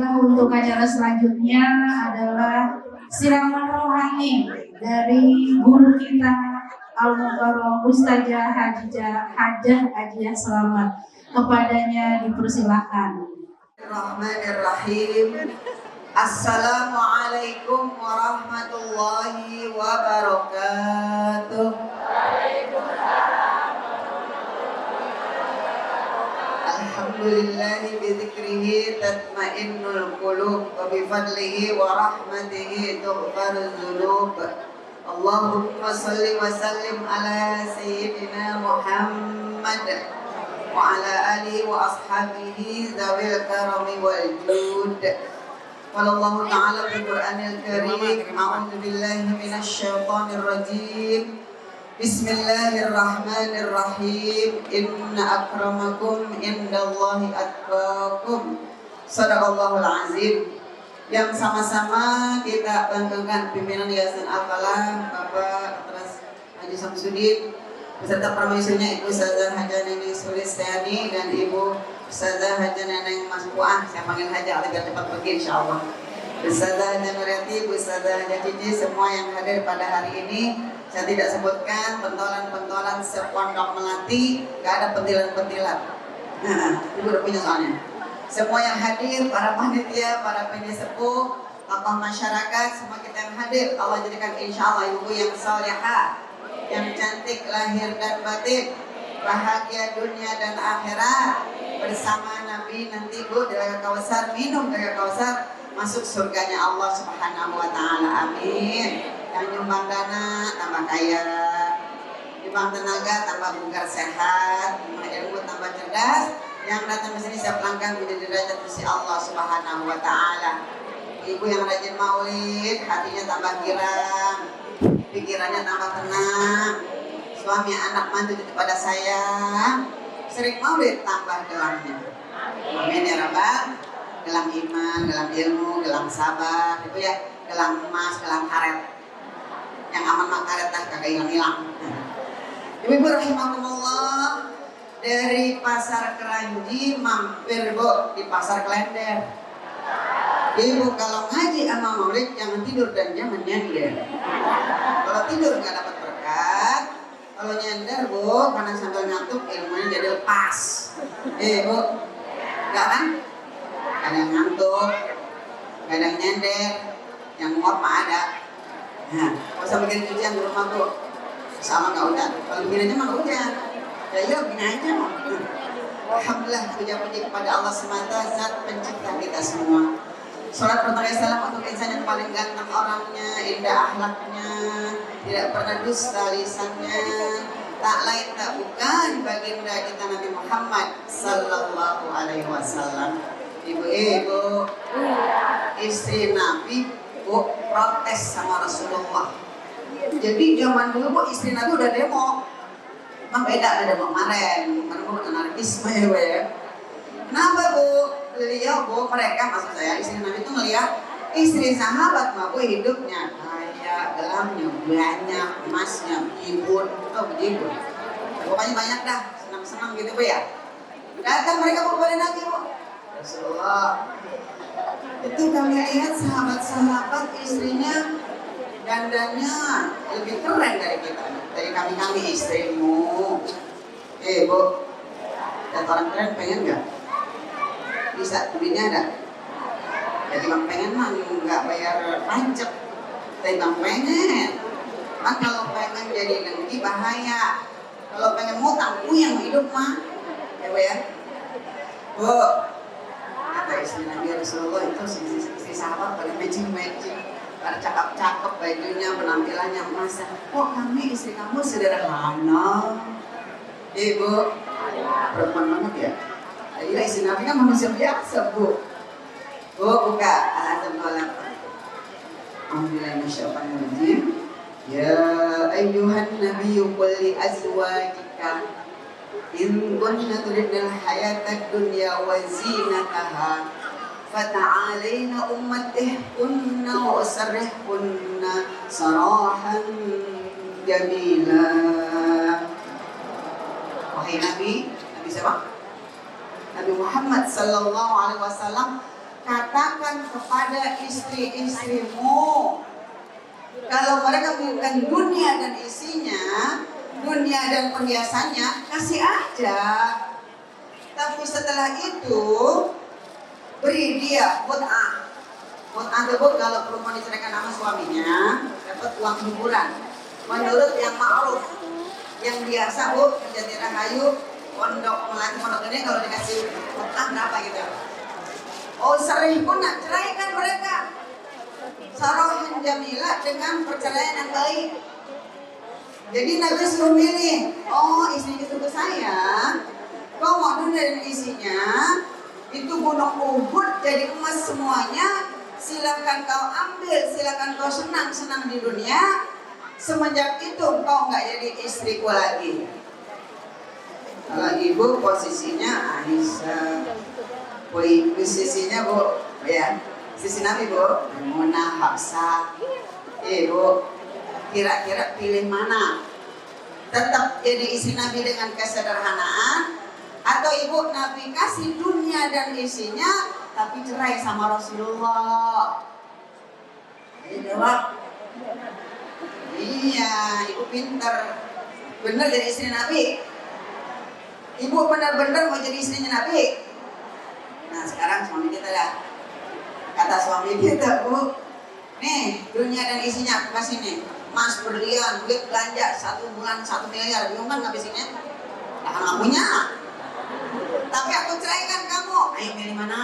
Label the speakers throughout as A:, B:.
A: Baiklah, untuk acara selanjutnya adalah siraman rohani dari guru kita Al-Mukarram Ustazah Hajah Ajiah Selamat. Kepadanya dipersilakan.
B: Bismillahirrahmanirrahim. Assalamualaikum warahmatullahi wabarakatuh. Alhamdulillahi bidzikrihi tatmainnul qulub wa bifadlihi wa rahmatihi tughfaruz dzunub. Allahumma shalli wa sallim ala sayyidina Muhammad wa ala alihi wa ashabihi zawil karami wal jud. Wallahu ta'ala fil Qur'anil Karim, a'udzu billahi minasy syaithanir rajim. Bismillahirrahmanirrahim. Inna akramakum indallahi atqakum. Shadaqallahul azim. Yang sama-sama kita banggakan pimpinan Yayasan Al-Falah Bapak Atras Haji Samsudin beserta permaisurinya Ibu Ustazah Hajah Neneng Sulistiani dan Ibu Ustazah Hajah Neneng Mas Puah, saya panggil Hajah agar cepat pergi insyaallah. Ustazah Hajah Nuriati, Bu Ustazah Hajah Cici, semua yang hadir pada hari ini. Saya tidak sebutkan pentolan-pentolan sepondok Melati, gak ada pentilan-pentilan. Ibu udah punya soalnya. Semua yang hadir, para panitia, para penyesepuh, tokoh masyarakat, semua kita yang hadir, Allah jadikan insyaallah ibu yang salihah, yang cantik lahir dan batin, bahagia dunia dan akhirat, bersama Nabi nanti Bu Telaga Kausar, minum Telaga Kausar, masuk surganya Allah Subhanahu wa taala. Amin. Yang nyumbang dana tambah kaya, nyumbang tenaga tambah bugar sehat, nyumbang ilmu tambah cerdas. Yang datang ke sini saya pelanggan menjadi derajat sisi Allah Subhanahu wa taala. Ibu yang rajin maulid, hatinya tambah girang, pikirannya tambah tenang. Suami anak mantu itu pada sayang. Sering maulid tambah gelamnya. Amin ya rabbal. Gelam iman, gelam ilmu, gelam sabar, itu ya, gelam emas, gelam karet. Yang aman mah karet dah kagak hilang-hilang. Ibu rahimakumullah, dari Pasar Keranji mampir Bu di Pasar Klender. Ibu kalau ngaji sama maulid jangan tidur dan jangan nyender. Kalau tidur nggak dapat berkat, kalau nyender Bu karena sambil ngantuk ilmunya jadi lepas. Bu, nggak kan? Kadang ngantuk, kadang nyender, yang nguap mah ada. Nah, kalau usah bikin cucian di rumah Bu, sama nggak hujan. Kalau begini aja mah nggak hujan. Ya iya begini aja. Alhamdulillah, puja-puji kepada Allah semata, Zat pencipta kita semua. Salat berbagai salam untuk insan yang paling ganteng orangnya, indah akhlaknya, tidak pernah dusta lisannya, tak lain tak bukan baginda kita Nabi Muhammad sallallahu alaihi wasallam. Ibu-ibu, istri Nabi Bu protes sama Rasulullah. Jadi zaman dulu Bu istri Nabi udah demo. Emang beda ada demo kemarin. Karena Bu anarkisme ya. Kenapa Bu? Beliau Bu, mereka maksud saya istri Nabi itu ngelihat istri sahabat mah Bu hidupnya kaya, gelamnya banyak, emasnya jibun, jibun. Pokoknya banyak dah, senang-senang gitu Bu ya. Datang mereka Bu kepada Nabi Bu. Rasulullah, itu kami lihat sahabat-sahabat istrinya dandannya lebih keren dari kita, dari kami istrimu. Bu, dan orang keren pengen nggak? Bisa, duitnya ada. Jadi bang pengen mah nggak bayar pajak, tapi bang pengen. Kan kalau pengen jadi dengki bahaya. Kalau pengen ngutang yang hidup mah, ya Bu ya. Bu, kata istri Nabi Rasulullah itu istri sahabat pada matching, pada cakep-cakep bajunya, penampilannya masa. Kok kami istri kamu sederhana? Ibu, perempuan banget ya. Iya istri Nabi kan manusia biasa Bu. Bu buka Alhamdulillah. Alhamdulillah masya'allah. Ya ayyuhan nabiyyu qul li azwajika in kunna turidna al-hayata ad-dunya wa zinataha fata'alaina ummatihkunna wa usarrihkunna sarahan jamila. Wahai Nabi siapa? Nabi Muhammad sallallahu alaihi wasallam, katakan pada istri-istrimu. Kalau mereka menginginkan dunia dan isinya, dunia dan perhiasannya, kasih aja. Tapi setelah itu beri dia mut'ah. Mut'ah itu kalau perempuan diceraikan sama suaminya dapat uang hiburan. Menurut yang ma'ruf, yang biasa kerja di Rahayu, pondok melati pondok ini kalau dikasih mut'ah berapa gitu? Oh, sering pun nak ceraikan mereka. Sarahan jamilah dengan perceraian yang baik. Jadi Nabi suruh milih. Oh, istri-istriku saya, kau mau dunia dan isinya, itu gunung Uhud jadi emas semuanya. Silakan kau ambil, silakan kau senang-senang di dunia. Semenjak itu kau nggak jadi istriku lagi. Kalau ibu posisinya Aisyah, posisinya Bu, ya, sisi Nabi Bu, Muna Hafsah. Bu, kira-kira pilih mana? Tetap jadi istri Nabi dengan kesederhanaan, atau ibu Nabi kasih dunia dan isinya tapi cerai sama Rasulullah? Jadi jawab, iya, ibu pinter, bener jadi istri Nabi. Ibu benar-benar mau jadi istrinya Nabi. Nah sekarang suami kita lah, kata suami kita, Bu, nih dunia dan isinya aku kasih nih, emas, berlian, duit belanja 1 bulan 1 miliar, bingung kan ngabisinnya? Nah kan nggak punya. Tapi aku ceraikan kamu, ayo pilih mana?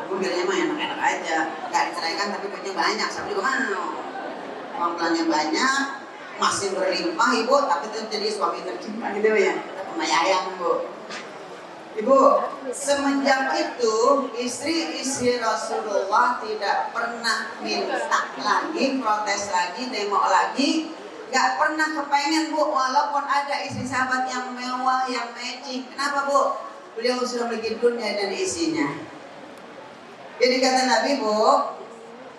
B: Aku pilihnya mah enak-enak aja, nggak diceraikan tapi duitnya banyak, siapa juga mau. Uang belanja banyak, masih berlimpah ibu, tapi itu jadi suami tercinta gitu ya, pemayayang Bu. Ibu, semenjak itu istri-istri Rasulullah tidak pernah minta lagi, protes lagi, demo lagi. Gak pernah kepengen Bu, walaupun ada istri sahabat yang mewah, yang matching. Kenapa Bu? Beliau sudah memiliki dunia dan isinya. Jadi kata Nabi Bu,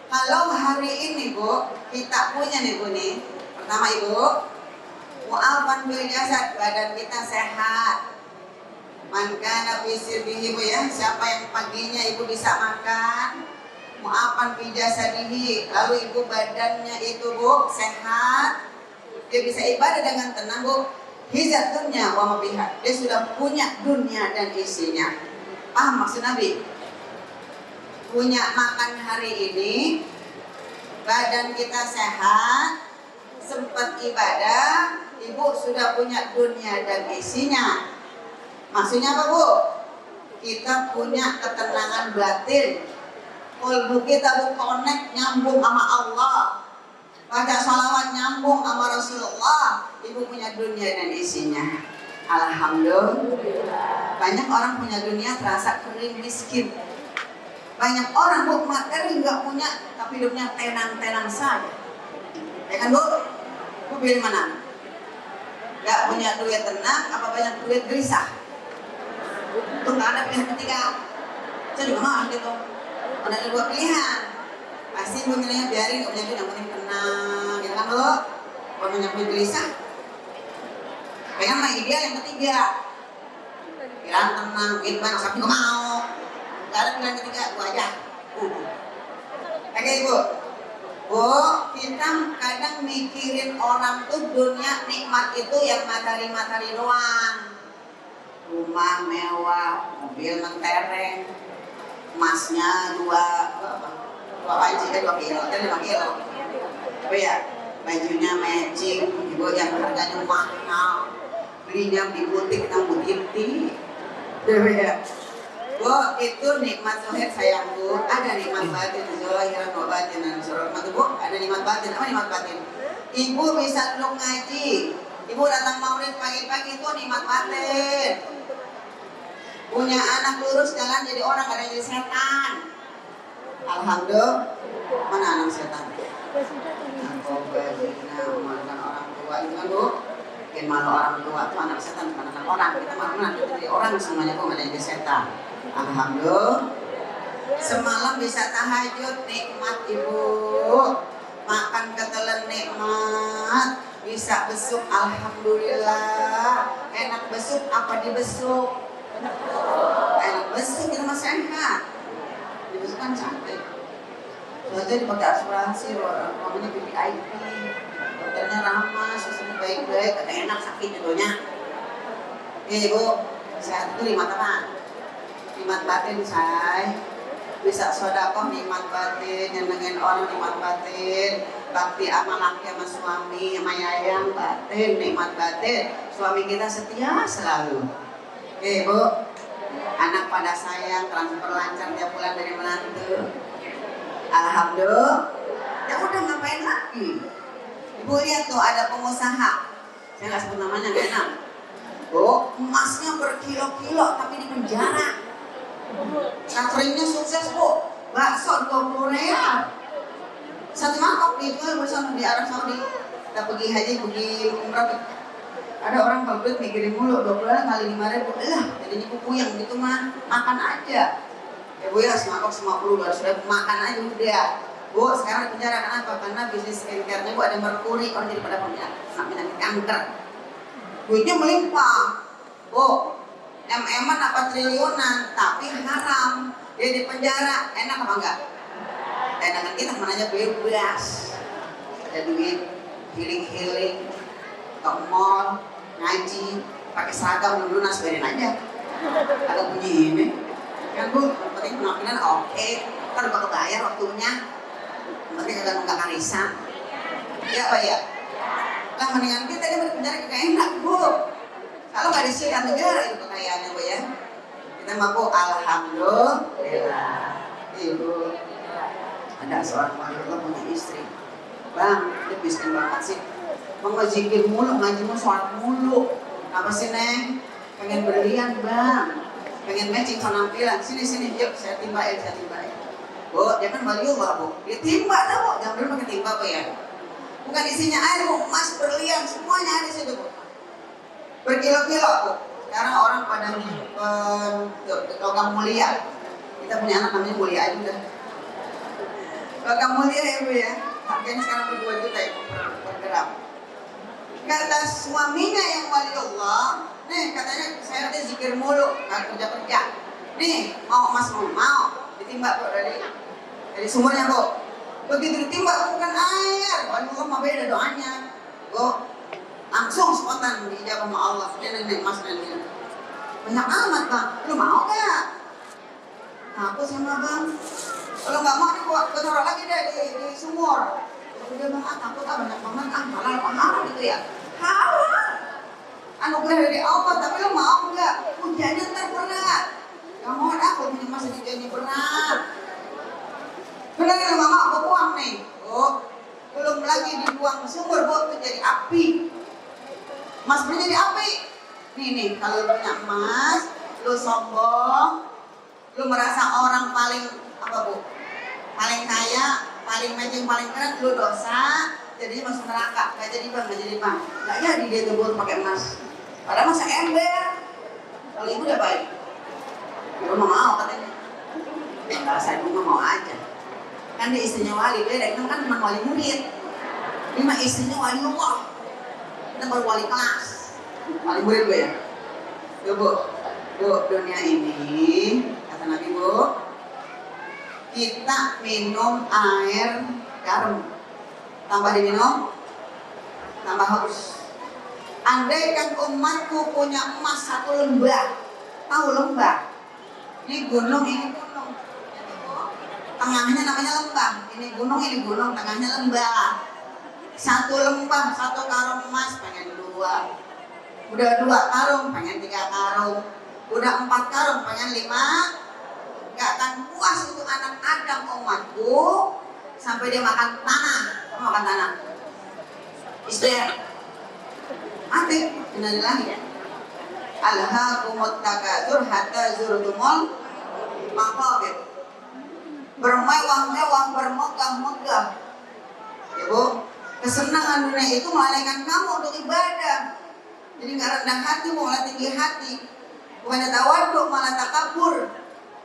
B: kalau hari ini Bu, kita punya nih Bu nih. Pertama Ibu, mu'afan bil jasad, badan kita sehat. Man kana fi sirbihi Bu ya, siapa yang paginya Ibu bisa makan, mu'afan bil jasadihi, lalu Ibu badannya itu Bu sehat, dia bisa ibadah dengan tenang Bu, hizat dunya wa mabiha, dia sudah punya dunia dan isinya. Paham maksud Nabi? Punya makan hari ini, badan kita sehat, sempat ibadah, Ibu sudah punya dunia dan isinya. Maksudnya apa Bu? Kita punya ketenangan batin, kalbu kita Bu connect, nyambung sama Allah, baca salawat nyambung sama Rasulullah, Ibu punya dunia dan isinya. Alhamdulillah. Banyak orang punya dunia terasa kering miskin. Banyak orang Bu materi nggak punya, tapi hidupnya tenang-tenang saja. Ya kan Bu? Bu pilih mana? Nggak punya duit tenang, apa banyak duit gelisah? Itu nggak ada pilihan ketiga. Saya juga mau gitu. Ada 2 pilihan. Pasti Bu milihnya biarin nggak punya duit, yang penting tenang, ya kan Bu? Kalau banyak duit gelisah, pengen mah ideal yang ketiga. Pikiran tenang, duit banyak, tapi nggak mau. Gak ada pilihan ketiga, Bu aja. Oke Ibu. Bu, kita kadang mikirin orang tuh dunia nikmat itu yang materi-materi doang. Rumah mewah, mobil mentereng, emasnya 2 kilo, 5 kilo. Oh ya, bajunya matching, Ibu yang harganya mahal, belinya di butik namun tipti. Ya. Bu, itu nikmat zahir sayangku, ada nikmat batin, zahir wa batin, Bu, ada nikmat batin. Apa nikmat batin? Ibu bisa duduk ngaji, Ibu datang maulid pagi-pagi, itu nikmat batin. Punya anak lurus jalan jadi orang, gak ada yang jadi setan. Alhamdulillah. Mana anak setan? Narkoba, zina, memalukan orang tua, itu kan Bu, bikin malu orang tua, itu anak setan, bukan anak orang. Kita malu jadi orang semuanya Bu, gak ada yang jadi setan. Alhamdulillah. Semalam bisa tahajud, nikmat Ibu. Makan ketelan nikmat. Bisa besuk, alhamdulillah. Enak besuk, apa dibesuk? Enak besuk, kita masih sehat. aja dipakai asuransi, ruangannya VIP, hotelnya ramah, susunya baik-baik, ada enak sakit judulnya. Ibu, sehat itu 5 teman, 5 batin say, bisa sodakoh nikmat batin, nyenengin orang nikmat batin, bakti sama laki sama suami sama yayang batin, nikmat batin. Suami kita setia selalu. Ibu, anak pada sayang, transfer lancar tiap bulan dari menantu. Alhamdulillah. Ya udah ngapain lagi? Ibu lihat tuh ada pengusaha, saya nggak sebut namanya nggak enak. Bu, emasnya berkilo-kilo tapi di penjara. Cateringnya sukses bu, bakso 20 real. Satu mangkok dijual bersama di Arab Saudi. Kita pergi haji, pergi umrah. Ada orang kalau duit mikirin mulu, 20 kali 5.000, lah jadinya pupuyang gitu mah, makan aja. Ya bu ya, semangkok 50 lah, sudah makan aja udah. Bu, sekarang di penjara kenapa? Karena bisnis skincare-nya bu ada merkuri, orang jadi pada punya penyakit kanker. Duitnya melimpah, bu, em-eman apa triliunan, tapi haram. Dia di penjara, enak apa enggak? Enakan kita kemana aja bebas. Ada duit, healing-healing, ke mall, ngaji, pakai seragam lunas, biarin aja. Ada bunyi ini, kan bu, yang penting penampilan oke, kan bakal bayar waktunya. Yang penting kagak nunggak arisan. Ya apa ya? Lah mendingan kita di penjara kagak enak bu. Kalau nggak disikat negara itu kekayaannya bu ya. Kita mampu alhamdulillah. Ibu, ada seorang wanita punya istri. Bang, dia miskin banget sih. Mau ngezikir mulu, ngaji mulu, sholat mulu. Apa sih Neng? Pengen berlian bang, pengen matching penampilan. Sini, yuk saya timbain. Bu, dia kan waliullah bu. Dia timba dah bu, jangan dulu pakai timba bu ya. Bukan isinya air bu, emas, berlian, semuanya ada di situ bu. Berkilo-kilo bu. Sekarang orang pada logam mulia. Kita punya anak namanya Mulia juga. Logam mulia ya bu ya. Harganya sekarang ber 2 juta ya per gram. Kata suaminya yang waliullah, nih katanya saya udah zikir mulu, nggak kerja. Nih mau emas mau ditimba bu dari sumbernya bu. Begitu ditimba bukan air, waliullah mah beda doanya. Bu, langsung spontan dijawab sama Allah. Dia nenek emas dan ini. Banyak amat bang, lu mau gak? Aku sama bang. Kalau nggak mau nih gua taruh lagi deh di sumur. Udah bang, takut banyak banget halal gitu ya. Halal. Anugerah dari Allah, tapi lo mau nggak? Ujiannya ntar berat. Gak mau aku punya masa ujiannya berat. Benar ya mama, aku buang nih. Oh, belum lagi dibuang ke sumur, bu, itu jadi api. Mas punya jadi api. Nih, kalau lu punya emas, lu sombong, lu merasa orang paling apa bu? Paling kaya, paling matching, paling keren, lu dosa, jadinya masuk neraka. Gak jadi bang. Gak jadi dia gebur pakai emas. Padahal masa ember. Kalau ibu udah baik. Ibu mau katanya. Enggak, saya ibu mau aja. Kan dia istrinya wali, beda. Itu kan cuma wali murid. Ini mah istrinya wali Allah. Kita baru wali kelas. Wali murid gue ya. Bu, dunia ini kata Nabi bu, kita minum air garam, tambah diminum, tambah haus. Andaikan umatku punya emas 1 lembah, tahu lembah? Ini gunung, tengahnya namanya lembah. Ini gunung, tengahnya lembah. 1 lembah, 1 karung emas, pengen 2. Udah 2 karung, pengen 3 karung. Udah 4 karung, pengen 5. Gak akan puas itu anak Adam umatku sampai dia makan tanah. Apa makan tanah? Istilah mati, innalillahi. Alhaakumut takatsur hatta zurtumul maqabir. Bermewah-mewah, bermegah-megah. Ya bu, kesenangan dunia itu melalaikan kamu untuk ibadah. Jadi gak rendah hati, malah tinggi hati. Bukannya tawaduk, malah takabur.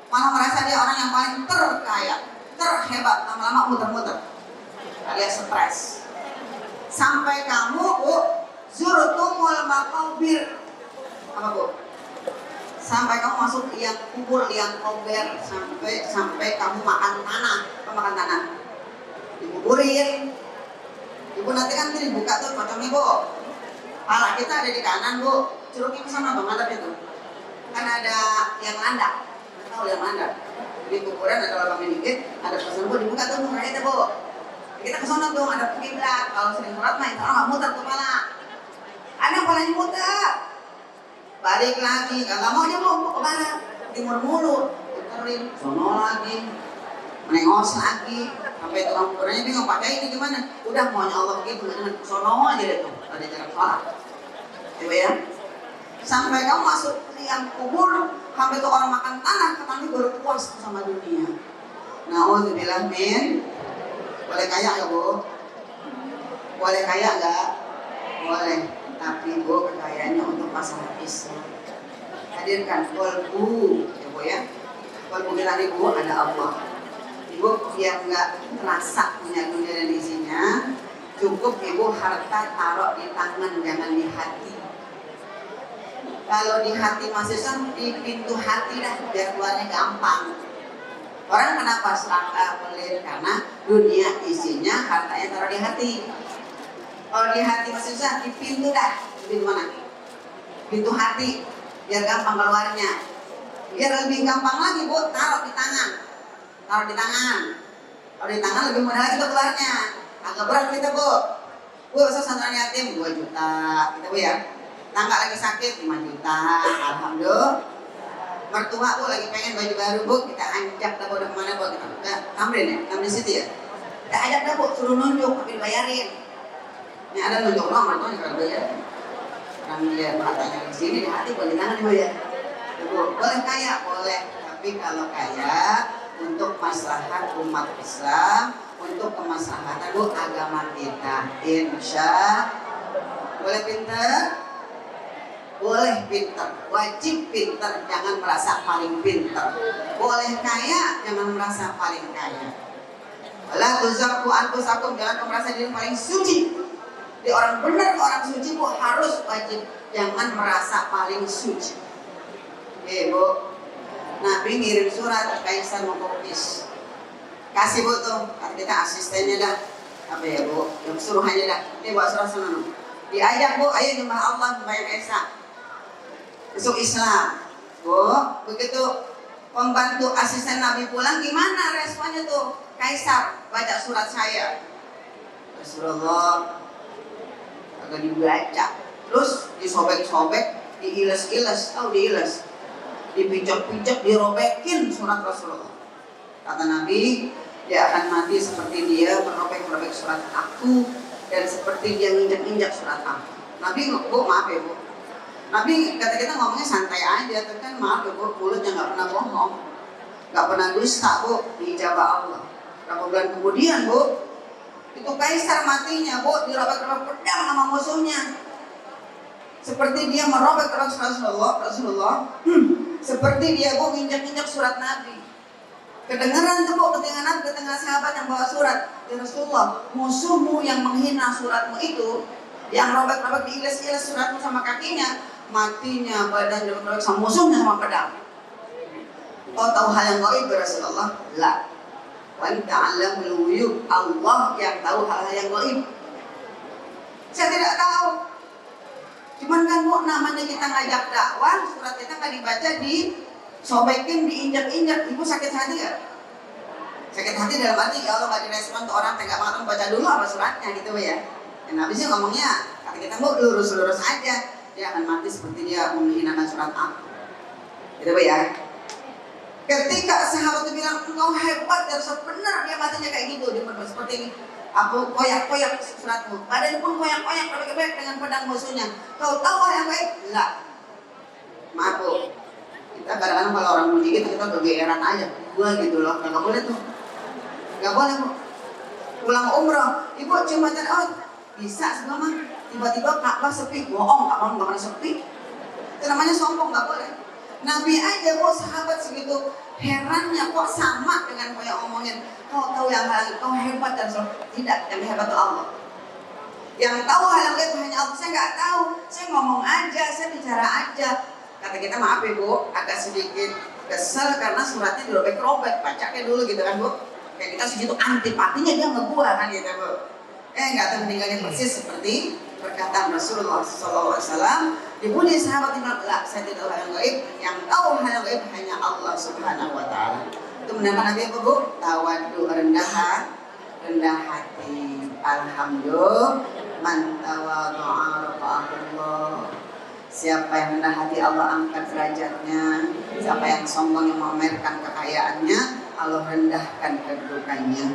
B: Malah merasa dia orang yang paling terkaya, terhebat, lama-lama muter-muter alias stres. Sampai kamu bu zurtumul maqabir. Apa bu? Sampai kamu masuk liang kubur, liang kubur, sampai kamu makan tanah. Apa makan tanah? kuburin. Ibu nanti kan dibuka tuh pocongnya bu. Pala kita ada di kanan bu, celupnya ke sana bang, ngadap itu. Kan ada yang landak, nggak tahu yang landak. Di kuburan ada lubangnya dikit, ada pesan bu, dibuka tuh muka kita bu. Kita ke sana dong, ada kiblat. Kalau sering sholat main, kalau nggak muter kepala. Ada kepalanya muter. Balik lagi, nggak mau aja bu, kemana? Timur mulu, puterin, sono lagi, menengos lagi. Sampai tukang kuburannya bingung, pakai ini gimana? Udah maunya Allah begitu, sono aja deh tuh, ada jarak sholat. Coba ya. Sampai kamu masuk liang kubur, sampai tuh orang makan tanah, katanya baru puas sama dunia. Nauzubillah min. Boleh kaya gak bu? Boleh kaya gak? Boleh. Tapi bu, kekayaannya untuk masalah Islam. Hadirkan kolbu, ya bu ya. Kolbu kita nih bu, ada Allah. Ibu biar nggak terasa punya dunia dan isinya, cukup ibu harta taruh di tangan, jangan di hati. Kalau di hati masih di pintu hati dah, biar keluarnya gampang. Orang kenapa selangkah pelit? Karena dunia isinya hartanya taruh di hati. Kalau di hati masih susah, di pintu dah. Di mana? Pintu hati, biar gampang keluarnya. Biar lebih gampang lagi bu, taruh di tangan. Taruh di tangan. Taruh di tangan lebih mudah lagi keluarnya. Agak berat kita bu. Bu, pesantren yatim 2 juta, gitu bu ya. Tangga lagi sakit 5 juta, alhamdulillah. Mertua bu lagi pengen baju baru bu, kita ajak dah bu, udah kemana bu, kita buka Tamrin ya, Tamrin City ya. Kita ajak dah bu, suruh nunjuk tapi dibayarin. Ini ada nunjuk doang, mertuanya kalau bayar. Orang dia matanya di sini, di hati boleh di tangan bu ya. Bu, boleh kaya, boleh, tapi kalau kaya untuk maslahat umat Islam, untuk kemaslahatan bu agama kita, insya boleh pinter. Boleh pinter, wajib pinter, jangan merasa paling pinter. Boleh kaya, jangan merasa paling kaya. Wala tuzakku anfusakum, jangan merasa diri paling suci. Di orang benar, orang suci bu harus wajib, jangan merasa paling suci. Oke bu, Nabi ngirim surat Kaisar Muqawqis. Kasih bu tuh, kita asistennya dah. Apa ya bu, yang suruhannya dah. Ini buat surat sana. Diajak bu, ayo nyembah Allah, nyembah Esa. Masuk Islam, bu. Begitu pembantu asisten Nabi pulang, gimana responnya tuh? Kaisar baca surat saya. Rasulullah agak dibaca, terus disobek-sobek, diiles-iles, tahu diiles, dipijak-pijak, dirobekin surat Rasulullah. Kata Nabi, dia akan mati seperti dia merobek-robek surat aku dan seperti dia nginjak-injak surat aku. Nabi, bu maaf ya bu. Nabi kata kita ngomongnya santai aja, tapi kan maaf ya bu, mulutnya nggak pernah bohong, nggak pernah dusta bu, diijabah Allah. Berapa bulan kemudian bu, itu Kaisar matinya bu, dirobek-robek pedang sama musuhnya. Seperti dia merobek Rasulullah, seperti dia bu nginjak-injak surat Nabi. Kedengeran tuh bu, kedengeran sahabat yang bawa surat, ya Rasulullah, musuhmu yang menghina suratmu itu, yang robek-robek diiles-iles suratmu sama kakinya, matinya badan dirobek sama musuhnya sama pedang. Kau tahu hal yang gaib ya Rasulullah? La. Wa ta'lamul ghuyub, Allah yang tahu hal-hal yang gaib. Saya tidak tahu. Cuman kan bu, namanya kita ngajak dakwah, surat kita nggak dibaca, disobekin, diinjak-injak. Ibu sakit hati gak? Sakit hati dalam arti ya Allah nggak direspon tuh orang tega banget, baca dulu apa suratnya gitu ya. Dan Nabi sih ngomongnya, kata kita bu lurus-lurus aja, dia akan mati seperti dia menghinakan surat aku. Gitu bu ya. Ketika sahabat itu bilang engkau hebat dan benar, dia matinya kayak gitu, dia seperti ini. Aku koyak-koyak suratmu, badan pun koyak-koyak robek-robek dengan pedang musuhnya. Kau tahu hal yang baik? Enggak. Maaf bu, kita kadang-kadang kalau orang muji kita kegeeran aja, gua gitu loh, nggak boleh tuh, nggak boleh bu. Pulang umroh, ibu cuma bisa semua mah, tiba-tiba Ka'bah sepi, bohong, Ka'bah nggak pernah sepi. Itu namanya sombong, nggak boleh. Nabi aja bu, sahabat segitu herannya kok sama dengan kayak ngomongin, kau tahu yang hal, kau hebat dan tidak, yang hebat itu Allah. Yang tahu hal yang itu hanya Allah. Saya nggak tahu, saya ngomong aja, saya bicara aja. Kata kita maaf ya bu, agak sedikit kesel karena suratnya dirobek-robek, bacanya dulu gitu kan bu. Kayak kita sujud itu antipatinya dia sama gua kan gitu Bu. Nggak tahu meninggalnya persis seperti perkataan Rasulullah SAW. Dipuji sahabat Imam, saya tidak tahu hal yang gaib, yang tahu hal yang gaib hanya Allah Subhanahu Wa Taala. Itu menambah Nabi apa Bu? Tawadu, rendah hati. Alhamdulillah, man tawadhu'a rafa'ahullah. Siapa yang rendah hati Allah angkat derajatnya. Siapa yang sombong yang memamerkan kekayaannya, Allah rendahkan kedudukannya.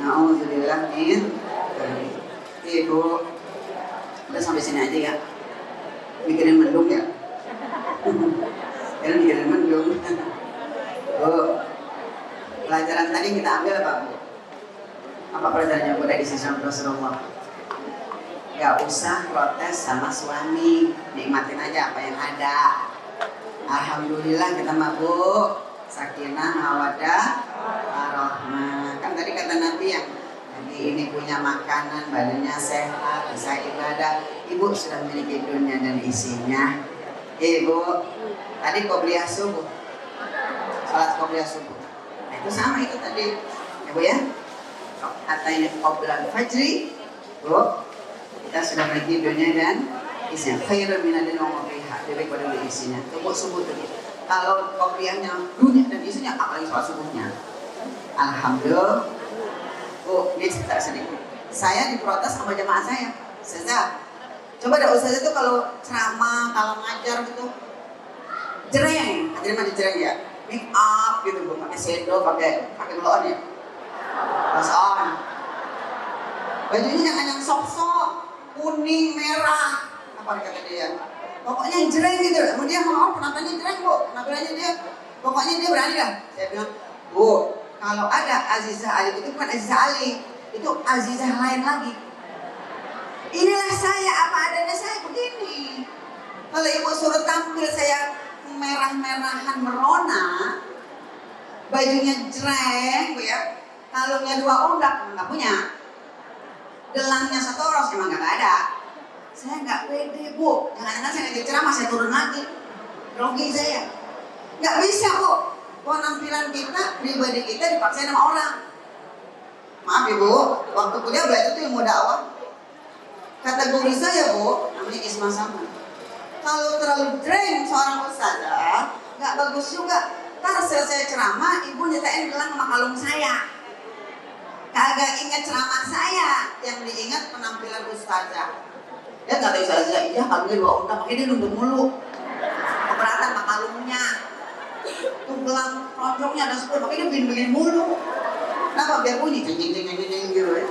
B: Nauzubillah min dzalik. Ibu, udah sampai sini aja ya. Mikirin mendung ya. Jangan mikirin mendung. Bu, pelajaran tadi kita ambil apa Bu? Apa pelajarannya Bu dari sisi Rasulullah? Gak usah protes sama suami, nikmatin aja apa yang ada. Alhamdulillah kita mabuk, sakinah, mawaddah, warahmah. Kan tadi kata Nabi yang Nabi ini punya makanan, badannya sehat, bisa ibadah. Ibu sudah memiliki dunia dan isinya. Ibu, tadi qobliyah subuh, salat qobliyah subuh. Nah, itu sama itu tadi, ya Bu ya. Ataini qoblal fajri, Bu. Kita sudah memiliki dunia dan isinya. Khairun minadin wa mafiha, lebih pada isinya. Tunggu subuh tadi. Kalau qobliyahnya dunia dan isinya, apalagi soal subuhnya. Alhamdulillah. Oh, ini cerita sedikit. Saya diprotes sama jemaah saya. Ustazah, coba deh Ustazah itu kalau ceramah, kalau ngajar gitu, jereng, hadirin mah jereng ya, make up gitu, pakai shadow, pakai blow on ya, blush on. Bajunya jangan yang sok-sok, kuning, merah, apa kata dia? Pokoknya yang jereng gitu. Kemudian mau penampilannya jereng Bu, penampilannya dia, pokoknya dia berani dah. Saya bilang, Bu, kalau ada Azizah Ali itu bukan Azizah Ali, itu Azizah lain lagi. Inilah saya apa adanya, saya begini. Kalau ibu suruh tampil saya merah-merahan merona, bajunya jreng Bu ya, kalungnya 2 undak nggak punya, gelangnya 1 ros emang nggak ada. Saya nggak pede Bu, jangan-jangan saya lagi ceramah saya turun lagi, grogi saya. Nggak bisa Bu. Penampilan kita, pribadi kita dipaksain sama orang. Maaf ya Bu, waktu kuliah belajar itu ilmu dakwah. Kata guru saya Bu, namanya Isma Sama, kalau terlalu drain seorang ustazah, nggak bagus juga. Ntar selesai ceramah, ibu nyetain gelang sama kalung saya. Kagak ingat ceramah saya, yang diingat penampilan ustazah. Dia nggak tahu ustazah, iya kalungnya 2 unta, makanya dia nunduk mulu. Keberatan sama kalungnya. Tuh gelang ronjongnya ada 10, makanya dia begini-begini mulu. Kenapa? Biar bunyi jeng-jeng-jeng gitu ya.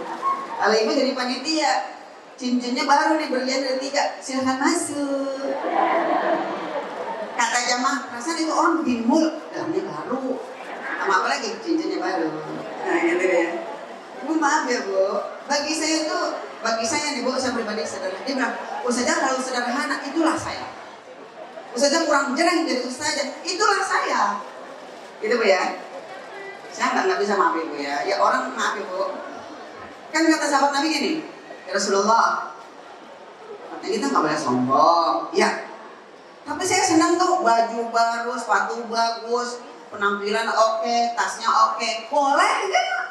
B: Kalau ibu jadi panitia, cincinnya baru nih, berlian ada 3, silahkan masuk. Kata jamaah, perasaan itu orang begini mulu, gelangnya baru. Sama apa lagi? Cincinnya baru. Nah gitu ya. Ibu maaf ya Bu, bagi saya nih Bu, saya pribadi sederhana. Dia bilang, Ustazah kalau sederhana itulah saya. Ustazah kurang jereng jadi ustazah, itulah saya. Gitu Bu ya. Saya nggak bisa maaf Ibu ya. Ya orang maaf Ibu. Kan kata sahabat Nabi gini, ya Rasulullah, kita nggak boleh sombong. Ya. Tapi saya senang tuh baju baru, sepatu bagus, penampilan oke, tasnya oke. Boleh enggak?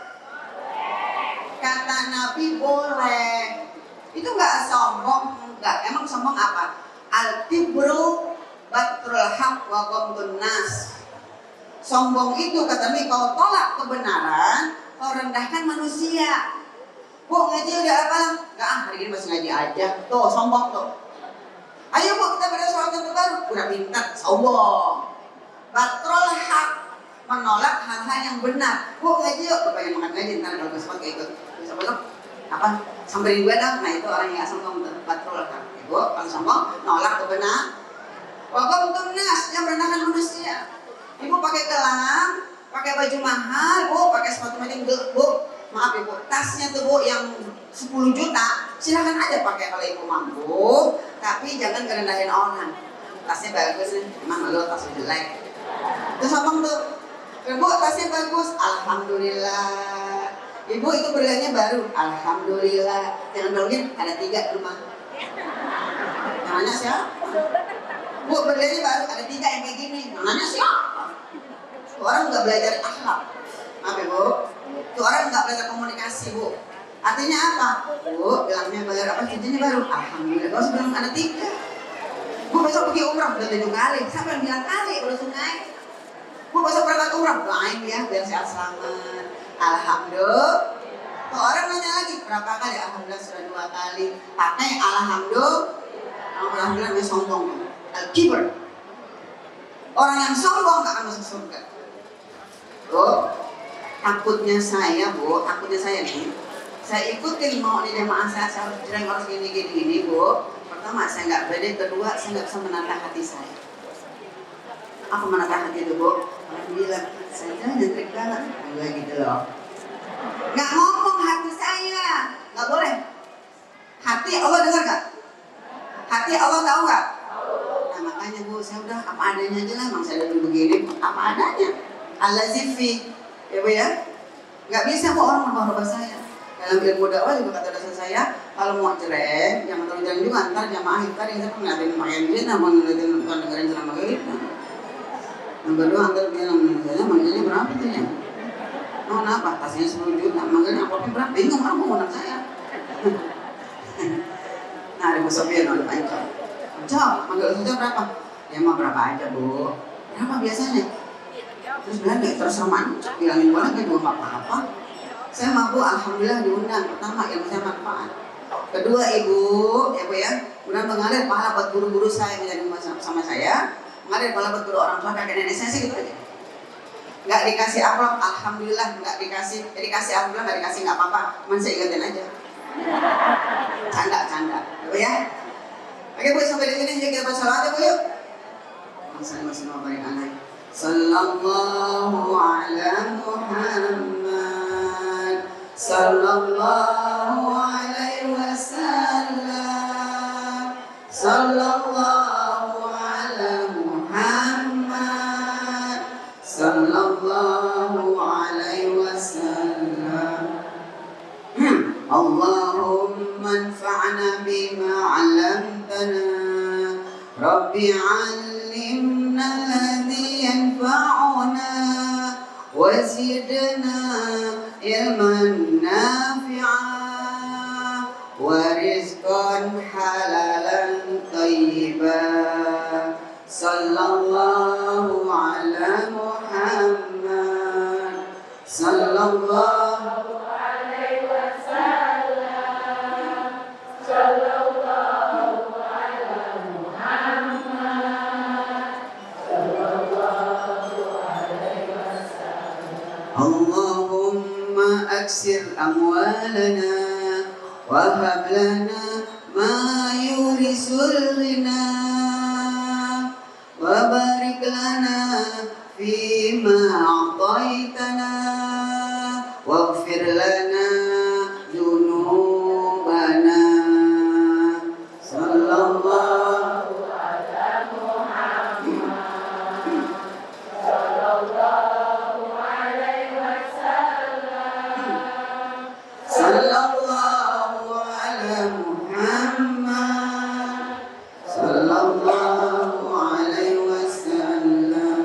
B: Kata Nabi boleh. Itu nggak sombong, enggak. Emang sombong apa? Al-kibru batrul haq wa ghamdun nas. Sombong itu kata Nabi, kau tolak kebenaran, kau rendahkan manusia. Bu, ngaji udah apa? Enggak, hari ini masih ngaji aja. Tuh, sombong tuh. Ayo Bu, kita pada sholat yang baru. Udah pintar, sombong. Batrul haq, menolak hal-hal yang benar. Bu, ngaji yuk. Bapak yang makan ngaji, ntar kalau sempat kayak ikut. Bisa besok, apa? Samperin gue dah. Nah itu orang yang gak sombong tuh. Batrul haq. Ibu, kalau sombong, nolak kebenaran. Wagam tunas, yang merendahkan manusia. Ibu pakai gelang, pakai baju mahal, Bu, pakai sepatu matching, Bu. Maaf Ibu, tasnya tuh Bu yang 10 juta, silahkan aja pakai kalau Ibu mampu, tapi jangan ngerendahin orang. Tasnya bagus nih, emang lo tasnya jelek. Terus sombong tuh, Bu tasnya bagus, alhamdulillah. Ibu itu berliannya baru, alhamdulillah. Jangan berlian, ada 3 di rumah. Namanya siapa? Bu berliannya baru, ada 3 yang kayak gini. Namanya siapa? Orang nggak belajar akhlak. Maaf ya Bu. Tuh orang nggak belajar komunikasi, Bu. Artinya apa? Bu, bilangnya bayar apa cincinnya baru? Alhamdulillah. Gak usah bilang ada 3. Bu besok pergi umrah udah 7 kali. Siapa yang bilang kali? Udah sungai. Bu besok berangkat umrah doain ya biar sehat selamat. Alhamdulillah. Tuh orang nanya lagi berapa kali? Alhamdulillah sudah 2 kali. Pakai alhamdulillah. Alhamdulillah dia sombong. Al-kibar. Orang yang sombong gak akan masuk surga. Tuh, takutnya saya nih. Saya ikutin mau di jamaah saya harus jreng, harus gini, Bu. Pertama, saya nggak pede. Kedua, saya nggak bisa menata hati saya. Apa menata hati itu, Bu? Orang bilang, saya nyentrik banget. Enggak gitu loh. Nggak ngomong hati saya. Nggak boleh. Hati Allah dengar nggak? Hati Allah tahu nggak? Nah makanya, Bu, saya udah apa adanya aja lah. Emang saya udah begini, apa adanya. Al-Lazifi. Ya, Bu ya? Nggak bisa kok orang merubah saya. Dalam ilmu dakwah juga kata dosen saya, kalau mau cerai, jangan terlalu jangan juga antar jamaah kita yang saya ngeliatin pakaian dia, nama ngeliatin bukan dengerin ceramah kita. Yang kedua antar bilang saya manggilnya berapa tuh ya? Oh kenapa? Tasnya 10 juta, manggilnya apa berapa? Bingung orang mau ngundang saya. Nah ada Bu Sofian, ada Pak Eko. Jawab, manggil saja berapa? Ya mau berapa aja, Bu? Berapa biasanya? Terus bilang ya terus sama bilangin boleh kan juga nggak apa-apa. Saya mampu, alhamdulillah diundang. Pertama, ilmu saya manfaat. Kedua, Ibu, ya Bu ya, kemudian mengalir pahala buat guru-guru saya menjadi sama saya, mengalir pahala buat guru orang tua kakek nenek saya sih gitu aja. Nggak dikasih amplop, alhamdulillah, nggak dikasih, alhamdulillah, nggak dikasih nggak apa-apa, cuman saya ingetin aja. Canda, Bu ya. Oke Bu, sampai di sini kita baca salawat ya Bu yuk. Masih mau balik alaihi. Sallallahu ala Muhammad. Sallallahu alaihi wasallam. Sallallahu ala Muhammad. Sallallahu alaihi wasallam. Allahumma anfa'na bima 'allamtana. Rabbi 'allimna alladhi yanfa'una wa zidna ilman nafi'a wa rizqan halalan thayyiban. Sallallahu ala Muhammad. Sallallahu alaihi wasallam. Sallallahu ala Muhammad. Sallallahu alaihi wasallam. Allahumma aksir amwalana wa hab lana ma yurisul ghina wa barik lana fima a'taitana waghfir lana dzunubana. Sallallahu ala Muhammad. Sallallahu alaihi wasallam. Sallallahu ala Muhammad. Sallallahu alaihi wasallam.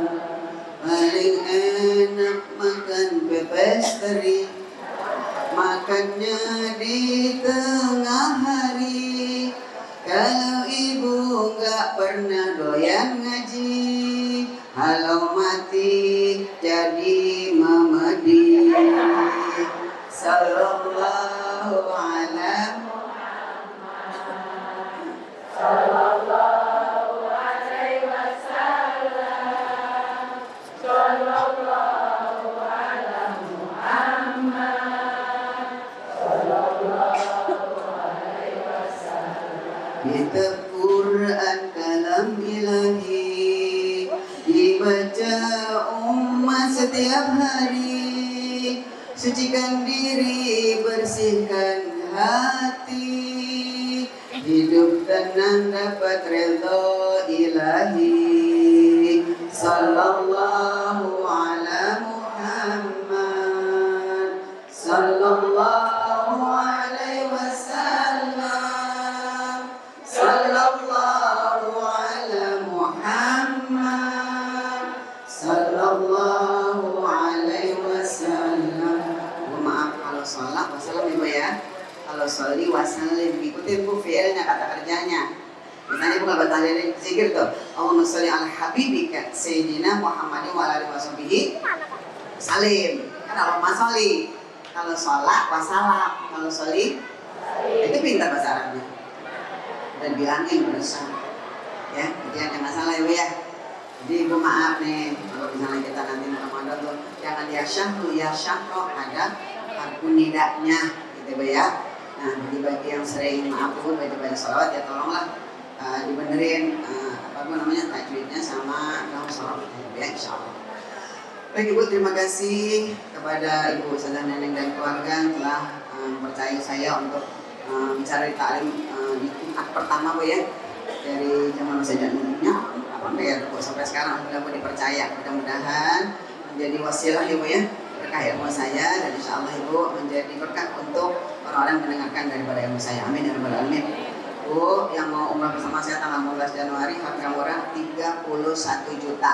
B: Paling enak makan pepes teri, makannya di tengah hari. Kalau ibu nggak pernah doyan ngaji, halau mati jadi mamadi. Sallallahu ala Muhammad. Sallallahu alaihi wasallam. Sallallahu ala Muhammad. Sallallahu alaihi wasallam. Kitab Quran kalam ilahi dibaca umat setiap hari. Sucikan diri, bersihkan hati, hidup tenang dapat redha ilahi. Sallallahu ala Muhammad. Sallallahu alaihi wasallam. Sallallahu ala Muhammad. Sallallahu alaihi wasallam. sholli wa sallim. Ikutin bu fiilnya, kata kerjanya. Misalnya bukan bertahlil zikir tuh. Allahumma sholli ala habibika sayyidina Muhammadin wa ala alihi washabihi salim. Kan Allahumma sholli. Kalau sholat wasalam, kalau sholli itu pintar bahasa Arabnya. Dan bilangin berusaha. Ya, jadi ada masalah ya Bu ya. Jadi Ibu maaf nih, kalau misalnya kita nanti Ramadan tuh jangan ya syahro, ada harfu nidanya gitu Bu ya. Nah, bagi yang sering maaf Bu baca sholawat ya tolonglah dibenerin tajwidnya sama dalam sholawat ya insyaallah. Baik Ibu, terima kasih kepada Ibu Ustazah Neneng dan keluarga telah percaya saya untuk bicara di taklim di tingkat pertama Bu ya. Dari zaman saja dulunya sampai sekarang alhamdulillah dipercaya. Mudah-mudahan menjadi wasilah Ibu ya, berkah ilmu saya, dan insya Allah Ibu menjadi berkah untuk orang-orang yang mendengarkan daripada ilmu saya. Amin ya rabbal alamin. Bu yang mau umrah bersama saya tanggal 15 Januari harga murah 31 juta.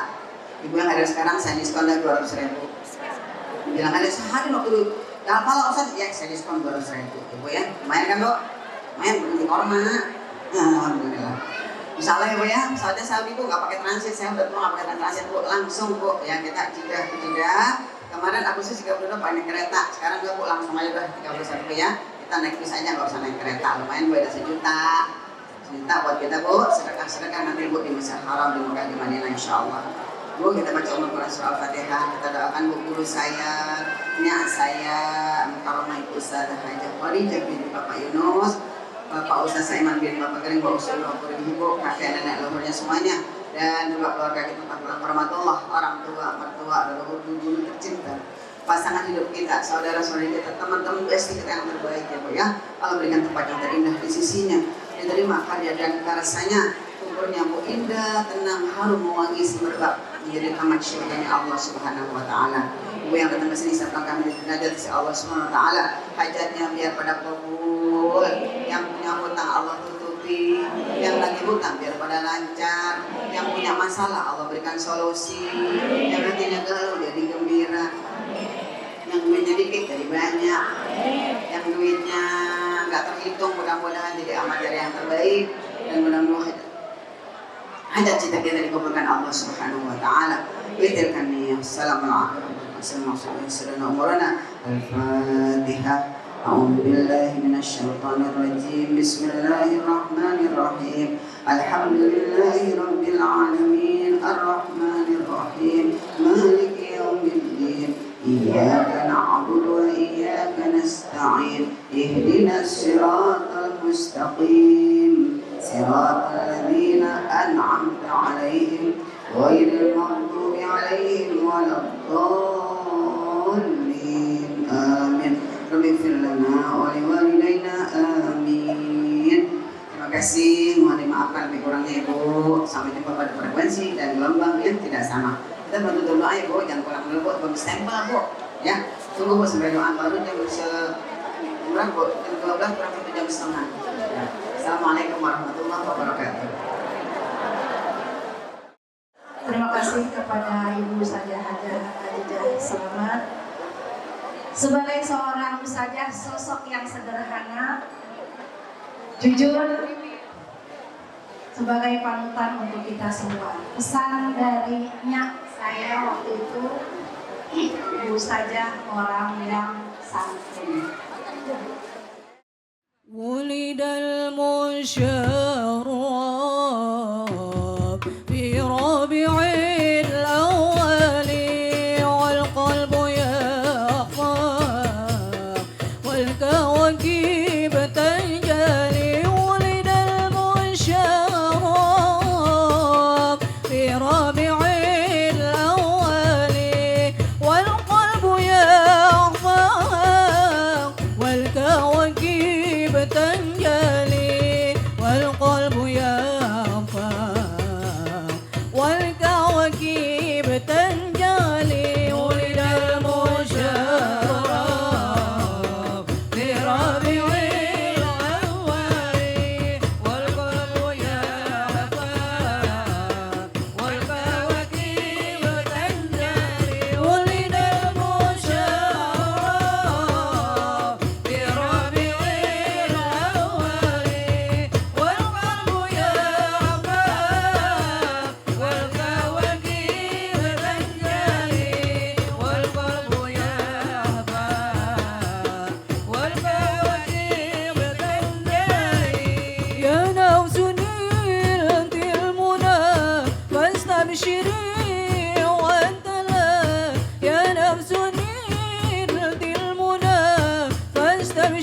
B: Ibu yang hadir sekarang saya diskon dari 200.000. Bilang ada sehari waktu kalau Ustaz ya saya diskon 200.000 Ibu ya. Lumayan kan Bu? Lumayan untuk orma. Alhamdulillah. Misalnya ya Bu ya, misalnya saya Bu nggak pakai transit, saya udah nggak pakai transit Bu, langsung Bu ya kita jeda. Kemarin Agustus 32 naik kereta, sekarang nggak Bu langsung aja udah 31 Bu ya. Kita naik bis aja nggak usah naik kereta, lumayan Bu ada sejuta buat kita Bu, sedekah nanti Bu di Masjidil Haram di Mekah di Madinah insyaallah. Bu kita baca Quran surah Al-Fatihah, kita doakan Bu guru saya, nyak saya, Karomah Ibu Ustazah Hajah Khadijah binti Bapak Yunus, Bapak Ustaz Saiman bin Bapak Kering, Bapak Ustaz Bapak Ibu, kakek nenek leluhurnya semuanya, dan juga keluarga kita tak warahmatullah, orang tua, mertua, leluhur guru tercinta, pasangan hidup kita, saudara-saudari kita, teman-teman besti kita yang terbaik ya Bu ya. Allah berikan tempat yang terindah di sisinya, diterima karya dan karyanya, kuburnya Bu indah, tenang, harum, mewangi, semerbak menjadi taman syurganya Allah Subhanahu wa taala. Ibu yang datang ke sini serta kami derajat si Allah Subhanahu wa taala, hajatnya biar pada kabul, yang punya hutang Allah tutupi, yang lagi hutang biar pada lancar, yang punya masalah Allah berikan solusi, yang hatinya galau jadi gembira, yang duitnya dikit jadi banyak, yang duitnya nggak terhitung mudah-mudahan jadi amal jariah yang terbaik, dan mudah-mudahan hajat cita kita dikabulkan Allah Subhanahu wa taala. Witirkan nih. Assalamualaikum. Assalamualaikum Al-Fatihah. A'udzu billahi minasyaitonir rajim. Bismillahirrahmanirrahim. Alhamdulillahi rabbil alamin. Arrahmanir rahim. Maliki yaumiddin. Iyyaka na'budu wa iyyaka nasta'in. Ihdinas siratal mustaqim. Siratal ladzina an'amta 'alaihim ghairil maghdubi 'alaihim waladdallin. Amin. Rabbighfir lana wa liwalidayna. Amin. Terima kasih, mohon dimaafkan lebih kurangnya Ibu. Sampai jumpa pada frekuensi dan gelombang yang tidak sama. Kita bantu doa ya Bu, jangan pulang dulu Bu, belum stempel Bu. Ya, tunggu Bu sampai doa baru jam berapa Bu? Jam 12 kurang lebih jam setengah. Ya. Assalamualaikum warahmatullahi wabarakatuh.
A: Terima kasih kepada Ibu Ustazah Hajah Selamat. Sebagai seorang ustazah, sosok yang sederhana, jujur, sebagai panutan untuk kita semua. Pesan dari nyak saya waktu itu, Ibu Ustazah orang yang santun.
C: Wulidal musyarab fi rabi'il awwali wal qalbu yaqfa wal kawakib tanjali. Wulidal musyarab fi rabi'il awwali wal qalbu yaqfa wal kawakib تنجلي والقلب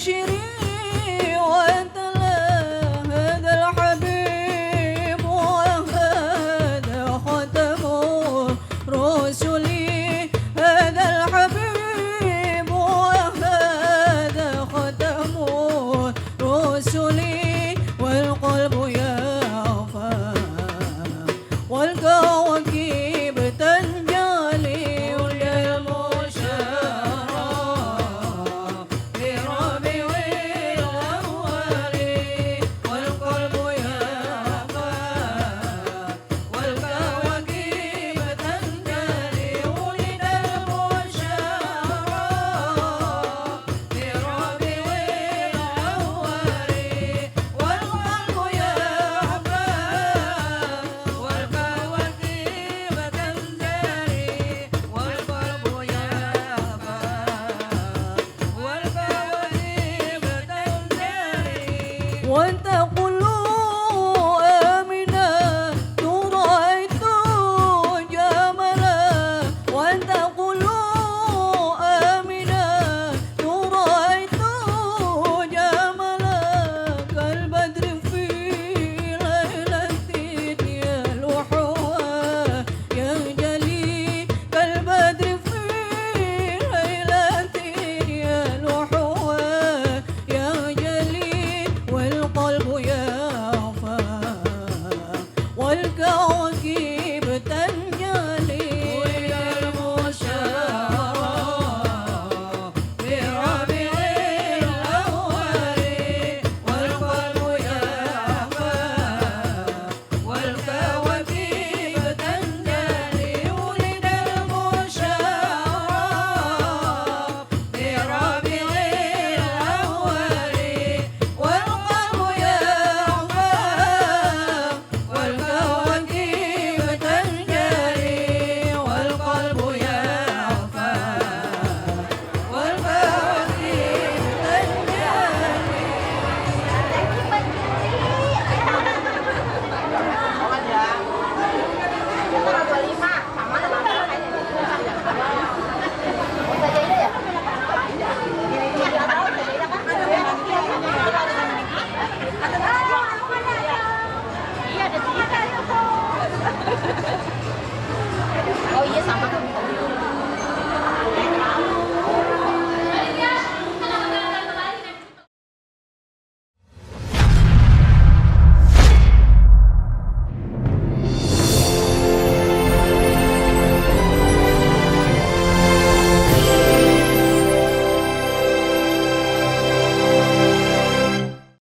C: شيرين